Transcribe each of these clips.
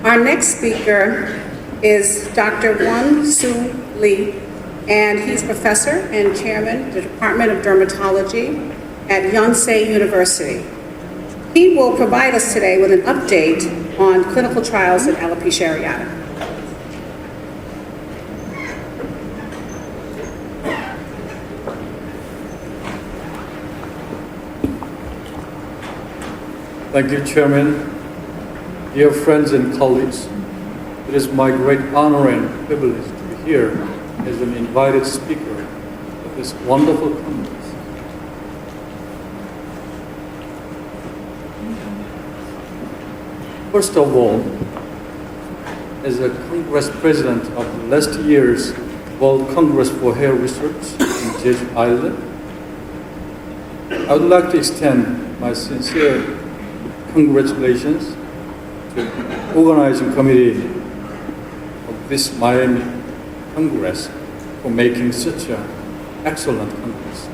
Our next speaker is Dr. Won-Soo Lee, and he's professor and chairman of the Department of Dermatology at Yonsei University. He will provide us today with an update on clinical trials in alopecia areata. Thank you, Chairman. Dear friends and colleagues, it is my great honor and privilege to be here as an invited speaker of this wonderful conference. First of all, as a Congress President of last year's World Congress for Hair Research in Jeju Island, I would like to extend my sincere congratulations to the organizing committee of this Miami Congress for making such an excellent congress.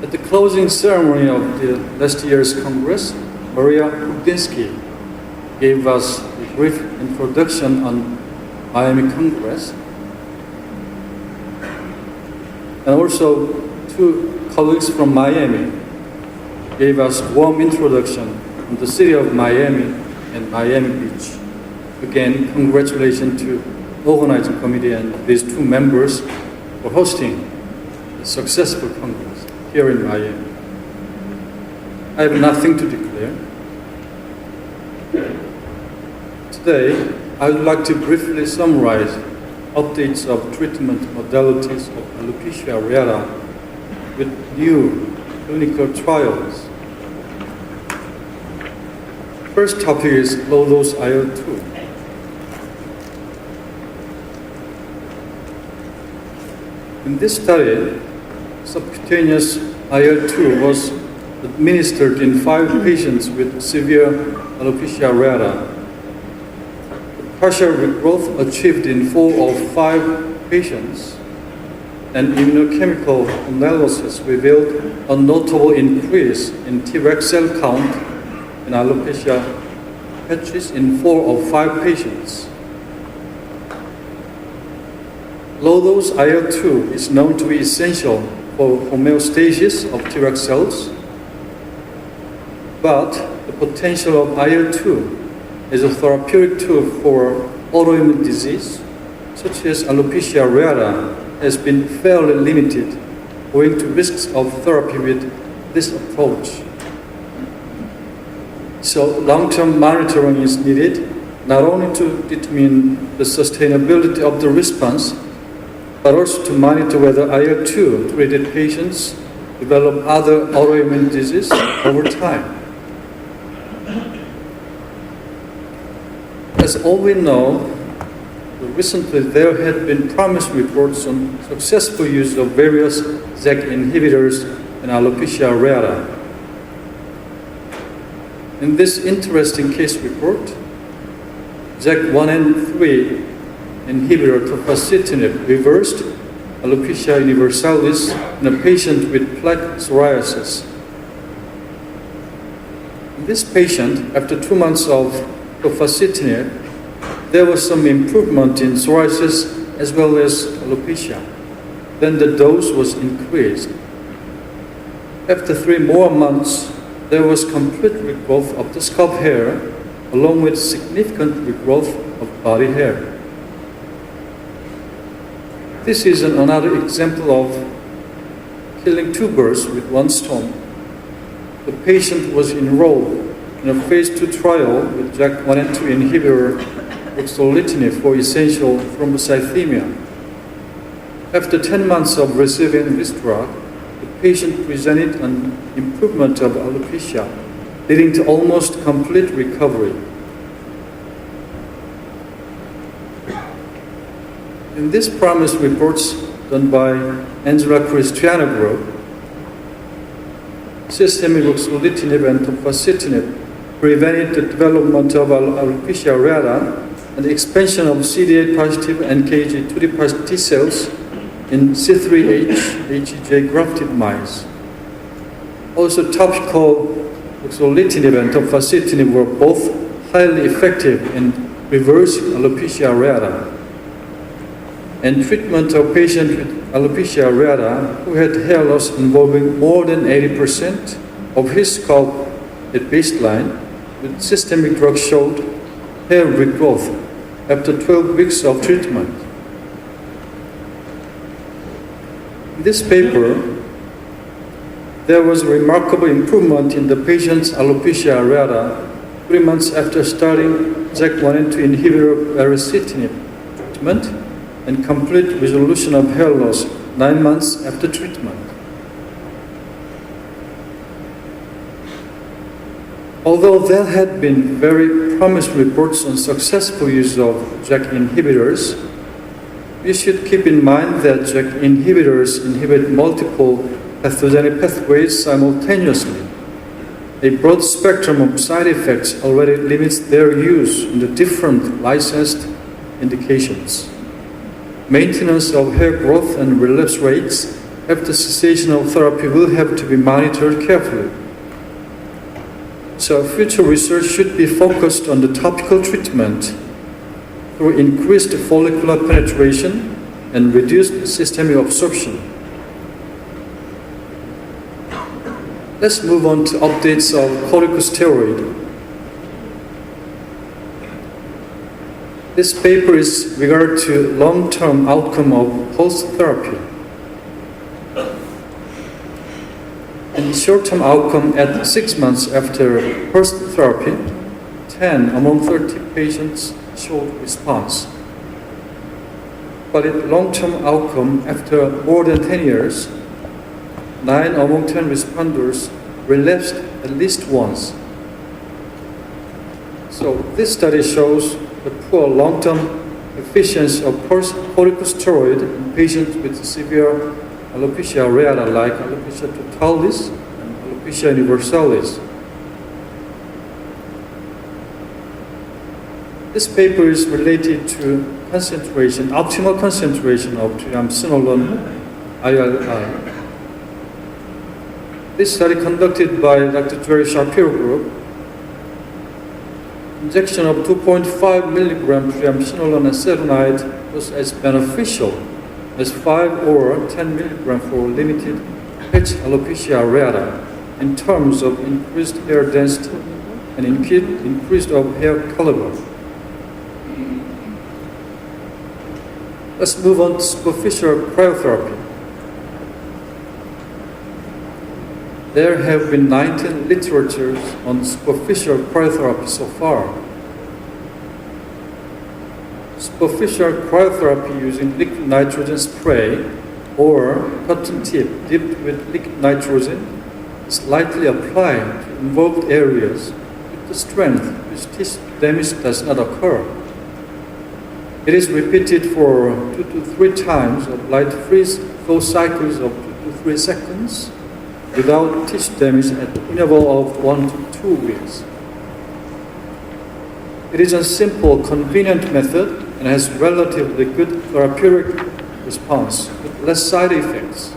At the closing ceremony of the last year's Congress, Maria Kudinsky gave us a brief introduction on Miami Congress, and also two colleagues from Miami gave us warm introduction on the city of Miami and Miami Beach. Again, congratulations to the organizing committee and these two members for hosting a successful Congress here in Miami. I have nothing to declare. Today, I would like to briefly summarize updates of treatment modalities of alopecia areata with new clinical trials. First topic is low-dose IL-2. In this study, subcutaneous IL-2 was administered in 5 patients with severe alopecia areata. The partial regrowth achieved in 4 of 5 patients, and immunochemical analysis revealed a notable increase in Treg cell count in alopecia patches in 4 of 5 patients. Low-dose IL-2 is known to be essential for homeostasis of Treg cells, but the potential of IL-2 as a therapeutic tool for autoimmune disease, such as alopecia areata, has been fairly limited owing to risks of therapy with this approach. So long-term monitoring is needed, not only to determine the sustainability of the response, but also to monitor whether IL-2 treated patients develop other autoimmune disease over time. As all we know, recently there had been promising reports on successful use of various JAK inhibitors in alopecia areata. In this interesting case report, JAK 1 and 3 inhibitor tofacitinib reversed alopecia universalis in a patient with plaque psoriasis. In this patient, after 2 months of tofacitinib, there was some improvement in psoriasis as well as alopecia. Then the dose was increased. After 3 more months, there was complete regrowth of the scalp hair, along with significant regrowth of body hair. This is another example of killing 2 birds with 1 stone. The patient was enrolled in a phase 2 trial with JAK 1 and 2 inhibitor ruxolitinib for essential thrombocythemia. After 10 months of receiving this drug, the patient presented an improvement of alopecia, leading to almost complete recovery. In these promise reports done by Angela Cristiano group, systemic ruxolitinib and tofacitinib prevented the development of alopecia areata and the expansion of CD8 positive and NKG2D positive T cells in C3H HEJ grafted mice. Also, topical ruxolitinib and tofacitinib were both highly effective in reversing alopecia areata. And treatment of patients with alopecia areata who had hair loss involving more than 80% of his scalp at baseline with systemic drugs showed hair regrowth after 12 weeks of treatment. In this paper, there was remarkable improvement in the patient's alopecia areata 3 months after starting JAK1 and 2 inhibitor baricitinib treatment and complete resolution of hair loss 9 months after treatment. Although there had been very promising reports on successful use of JAK inhibitors, we should keep in mind that JAK inhibitors inhibit multiple pathogenic pathways simultaneously. A broad spectrum of side effects already limits their use in the different licensed indications. Maintenance of hair growth and relapse rates after cessation of therapy will have to be monitored carefully. So future research should be focused on the topical treatment through increased follicular penetration and reduced systemic absorption. Let's move on to updates of corticosteroid. This paper is regarding to long-term outcome of pulse therapy. In short-term outcome at 6 months after first therapy, 10 among 30 patients showed response. But in long-term outcome after more than 10 years, 9 among 10 responders relapsed at least once. So this study shows the poor long-term efficiency of corticosteroid in patients with severe alopecia areata like alopecia totalis and alopecia universalis. This paper is related to optimal concentration of triamcinolone ILI. This study conducted by Dr. Jerry Shapiro group, injection of 2.5 milligram triamcinolone acetonide was as beneficial as 5 or 10 milligram for limited patch alopecia areata in terms of increased hair density and increased of hair caliber. Let's move on to superficial cryotherapy. There have been 19 literatures on superficial cryotherapy so far. Superficial cryotherapy using liquid nitrogen spray or cotton tip dipped with liquid nitrogen is lightly applied to involved areas with the strength which tissue damage does not occur. It is repeated for 2 to 3 times of light freeze flow cycles of 2 to 3 seconds without tissue damage at the interval of 1 to 2 weeks. It is a simple, convenient method and has relatively good therapeutic response with less side effects.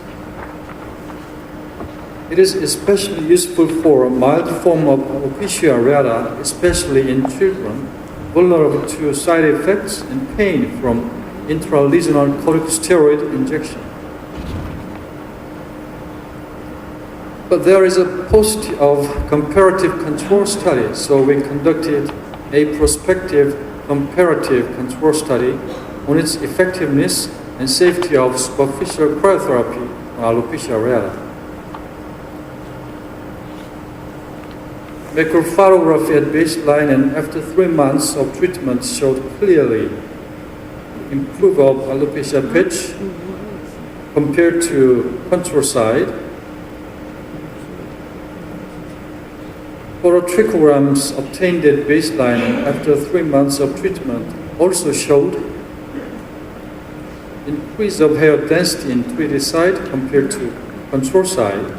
It is especially useful for a mild form of alopecia areata, especially in children vulnerable to side effects and pain from intralesional corticosteroid injection. But there is a paucity of comparative control study, so we conducted a prospective comparative control study on its effectiveness and safety of superficial cryotherapy on alopecia areata. Micropharography at baseline and after 3 months of treatment showed clearly improvement of alopecia patch compared to control side. Phototrichograms obtained at baseline after 3 months of treatment also showed increase of hair density in treated side compared to control side.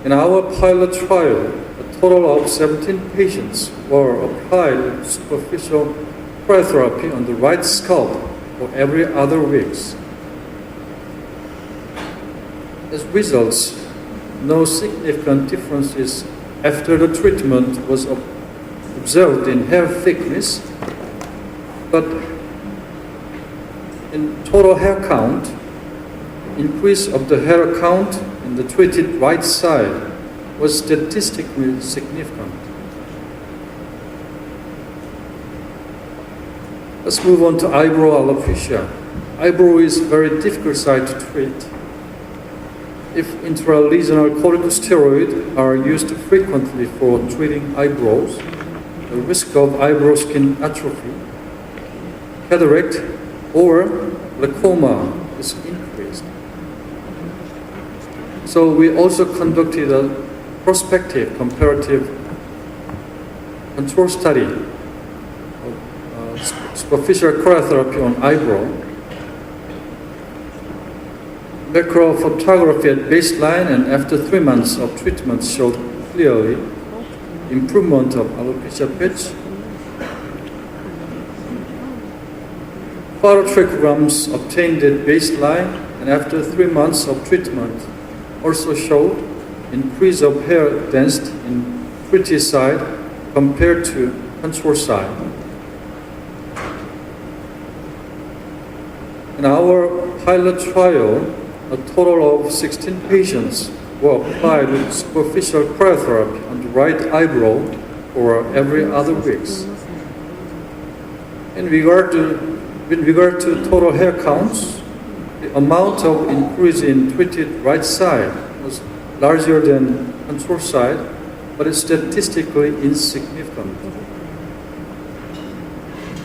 In our pilot trial, a total of 17 patients were applied with superficial cryotherapy on the right scalp for every other weeks. As results, no significant differences after the treatment was observed in hair thickness, but in total hair count, increase of the hair count in the treated right side was statistically significant. Let's move on to eyebrow alopecia. Eyebrow is a very difficult site to treat. If intralesional corticosteroids are used frequently for treating eyebrows, the risk of eyebrow skin atrophy, cataract, or glaucoma is increased. So we also conducted a prospective comparative control study of superficial cryotherapy on eyebrow. Macro photography at baseline and after 3 months of treatment showed clearly improvement of alopecia patch. Photograms obtained at baseline and after 3 months of treatment also showed increase of hair density in treated side compared to control side. In our pilot trial, a total of 16 patients were applied with superficial cryotherapy on the right eyebrow for every other weeks. With regard to total hair counts, the amount of increase in treated right side was larger than control side, but it's statistically insignificant.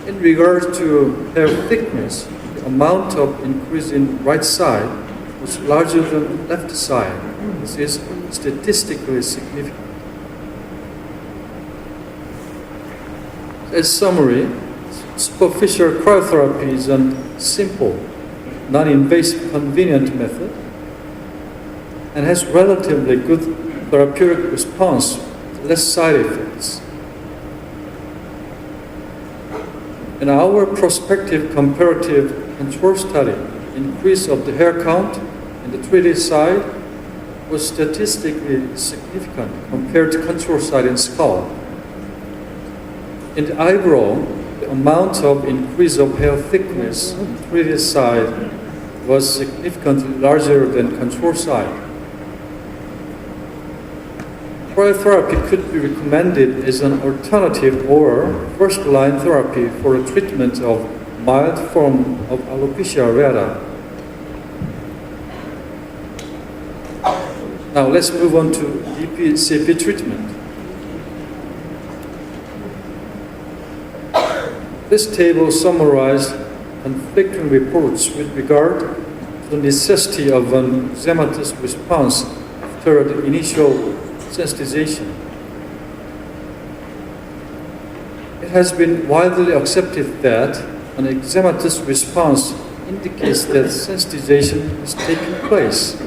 In regard to hair thickness, the amount of increase in right side was larger than left side. This is statistically significant. As summary, superficial cryotherapy is a simple, non-invasive, convenient method and has relatively good therapeutic response, less side effects. In our prospective comparative control study, increase of the hair count in the treated side was statistically significant compared to control side in skull. In the eyebrow, the amount of increase of hair thickness on the treated side was significantly larger than control side. Cryotherapy could be recommended as an alternative or first-line therapy for the treatment of mild form of alopecia areata. Now let's move on to DPCP treatment. This table summarizes conflicting reports with regard to the necessity of an eczematous response after the initial sensitization. It has been widely accepted that an eczematous response indicates that sensitization has taken place.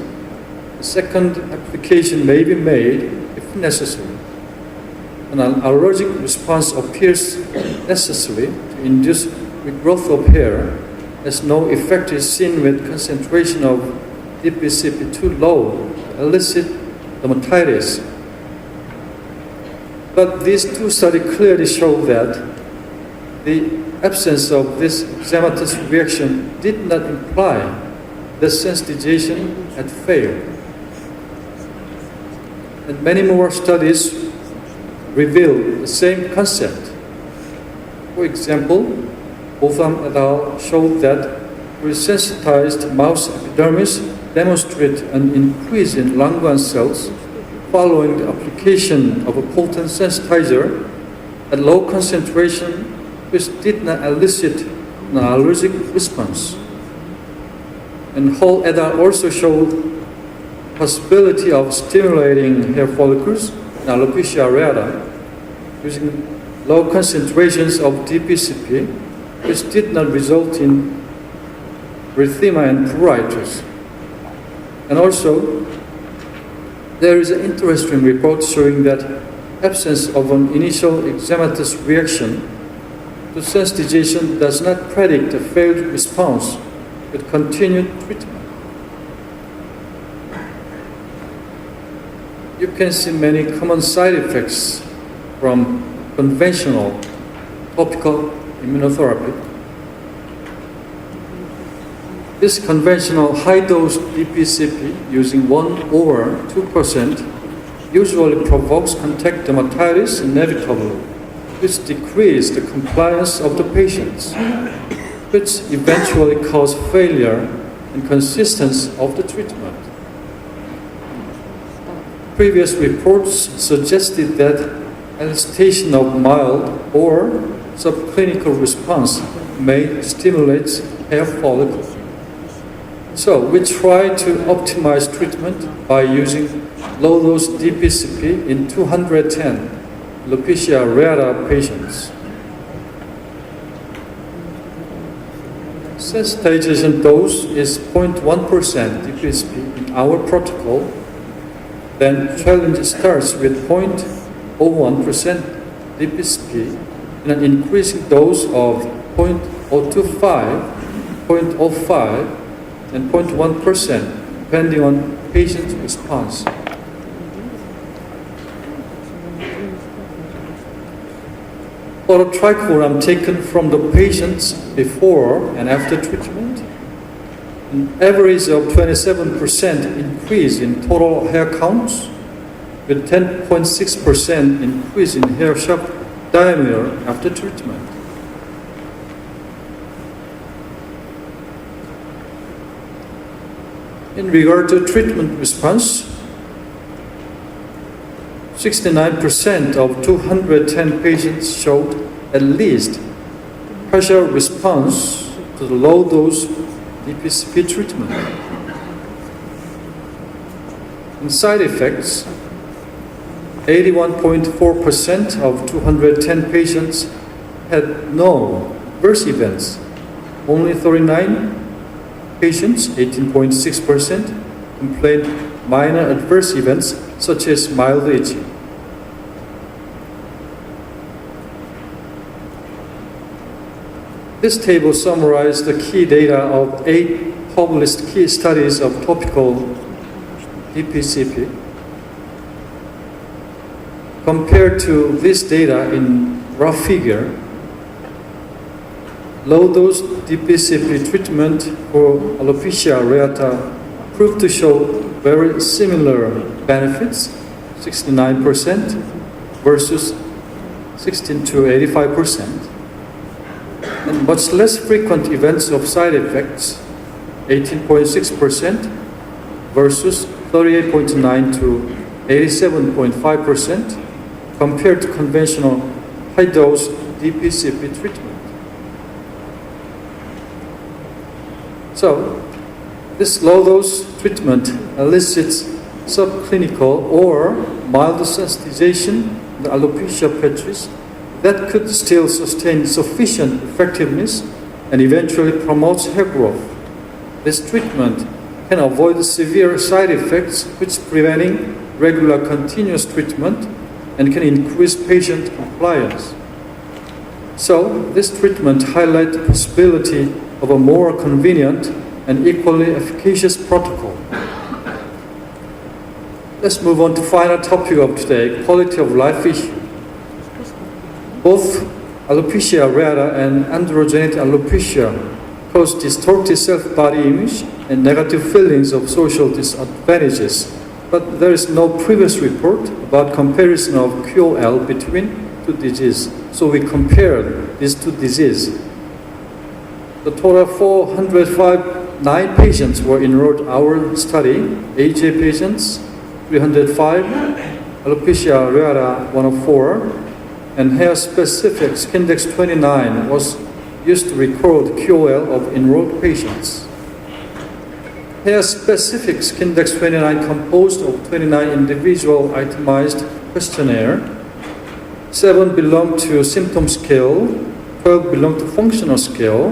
A second application may be made if necessary. An allergic response appears necessary to induce regrowth of hair, as no effect is seen with concentration of DPCP too low to elicit dermatitis. But these two studies clearly show that the absence of this eczematous reaction did not imply that sensitization had failed. And many more studies reveal the same concept. For example, Botham et al. Showed that resensitized mouse epidermis demonstrate an increase in Langerhans cells following the application of a potent sensitizer at low concentration, which did not elicit an allergic response. And Hall et al. Also showed possibility of stimulating hair follicles in alopecia areata using low concentrations of DPCP, which did not result in erythema and pruritus. And also, there is an interesting report showing that absence of an initial eczematous reaction to sensitization does not predict a failed response with continued treatment. you can see many common side effects from conventional topical immunotherapy. This conventional high-dose DPCP using 1 or 2% usually provokes contact dermatitis inevitably, which decreases the compliance of the patients, which eventually cause failure and consistency of the treatment. Previous reports suggested that elicitation of mild or subclinical response may stimulate hair follicle. So we try to optimize treatment by using low-dose DPCP in 210 Alopecia areata patients. Sensitization dose is 0.1% DPCP in our protocol. Then challenge starts with 0.01% DPCP in an increasing dose of 0.025, 0.05, and 0.1% depending on patient response. Phototrichogram taken from the patients before and after treatment. An average of 27% increase in total hair counts with 10.6% increase in hair shaft diameter after treatment. In regard to treatment response, 69% of 210 patients showed at least partial response to the low-dose DPCP treatment. In side effects, 81.4% of 210 patients had no adverse events. Only 39 patients, 18.6%, complained minor adverse events such as mild itching. This table summarizes the key data of 8 published key studies of topical DPCP. Compared to this data in rough figure, low-dose DPCP treatment for alopecia areata proved to show very similar benefits, 69% versus 16 to 85%, and much less frequent events of side effects, 18.6% versus 38.9 to 87.5% compared to conventional high-dose DPCP treatment. So, this low-dose treatment elicits subclinical or mild sensitization in the alopecia patches that could still sustain sufficient effectiveness and eventually promotes hair growth. This treatment can avoid severe side effects which preventing regular continuous treatment and can increase patient compliance. So, this treatment highlights the possibility of a more convenient and equally efficacious protocol. Let's move on to final topic of today, quality of life issue. Both alopecia areata and androgenetic alopecia cause distorted self-body image and negative feelings of social disadvantages, but there is no previous report about comparison of QOL between two diseases, so we compared these two diseases. The total 409 patients were enrolled in our study, AJ patients, 305, alopecia areata 104, and hair-specific Skindex 29 was used to record QOL of enrolled patients. Hair-specific Skindex 29 composed of 29 individual itemized questionnaire. 7 belonged to symptom scale, 12 belonged to functional scale,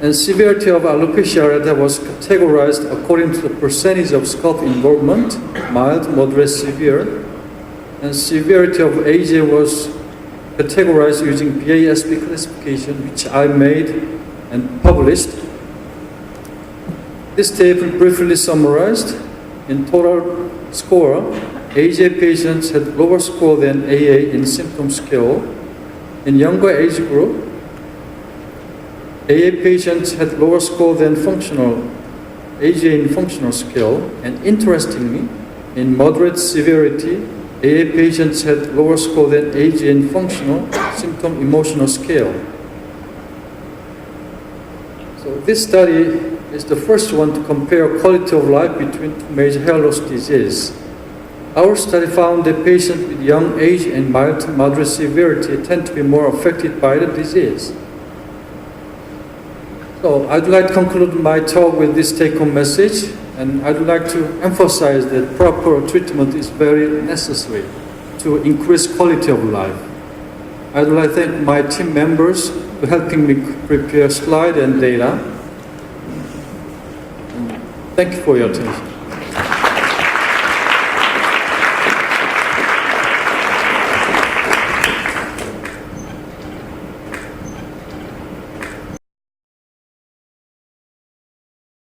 and severity of alopecia areata was categorized according to the percentage of scalp involvement, mild, moderate, severe, and severity of AJ was categorized using BASB classification, which I made and published. This table briefly summarized in total score, AJ patients had lower score than AA in symptom scale. In younger age group, AA patients had lower score than AJ in functional scale, and interestingly, in moderate severity, AA patients had lower score than AJ in functional symptom emotional scale. So this study is the first one to compare quality of life between two major hair loss diseases. Our study found that patients with young age and mild to moderate severity tend to be more affected by the disease. So I'd like to conclude my talk with this take-home message, and I'd like to emphasize that proper treatment is very necessary to increase quality of life. I'd like to thank my team members for helping me prepare slide and data. Thank you for your attention.